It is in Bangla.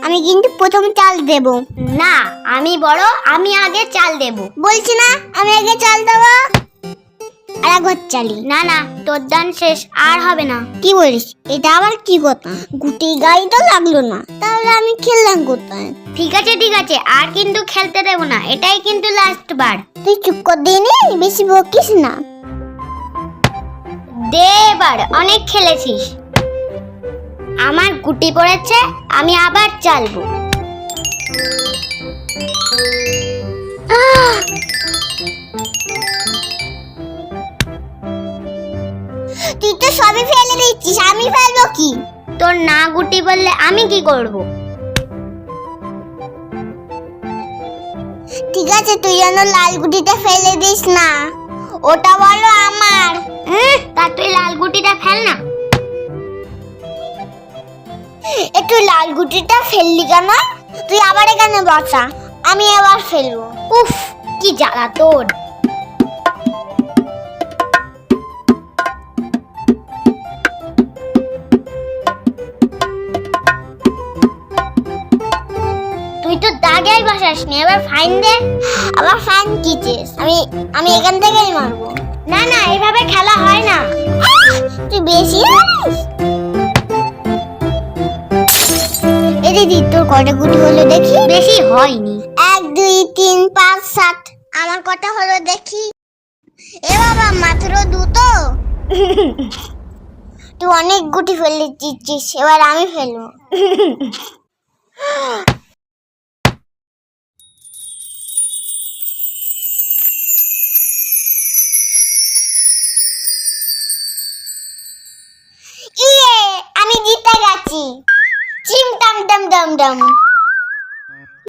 আমি কিন্তু প্রথম চাল দেব। না, আমি বড়, আমি আগে চাল দেব। বলছি না আমি আগে চাল দেব। আর একবার চালি। না না, তোর দান শেষ, আর হবে না। কি বলিস? এটা আবার কি কথা? গুটি গাড়ি তো লাগলো না, তাহলে আমি খেললাম কোথায়? ঠিক আছে, আর কিন্তু খেলতে দেব না, এটাই কিন্তু লাস্ট বার। তুই চুপ কর দিনি, বেশি বকিস না। দে এবার, অনেক খেলেছিস। আমার গুটি পড়েছে, আমি আবার চালবো। তুই তো সবই ফেলে দিচ্ছিস, আমি ফেলবো কি? তোর না গুটি বললে আমি কি করব? ঠিক আছে, তুই যেন লাল গুটিটা ফেলে দিস না, ওটা বলো আমার। তা তুই লাল গুটিটা ফেল না। একটু লাল গুটিটা ফেললি কেন? তুই আবার এখানে বসা, আমি আবার ফেলবো। উফ, কি জ্বালা তোর। তুই তো দাগেই বসাসনি, এবার ফাইন দে। আবার ফাইন কি চেস? আমি এখান থেকেই মারবো। না না, এইভাবে খেলা হয় না। তুই বেশি জানিস। এই দিদি, তোর কটা গুটি হলো দেখি? বেশি হয়নি। 1 2 3 5 7। আমার কটা হলো দেখি? এ বাবা, মাত্র দুটো। তুই অনেক গুটি ফেলে দিচ্ছিস, এবার আমি ফেলবো। ইয়ে, আমি জিতে গেছি। চিম টাম টাম টাম টাম।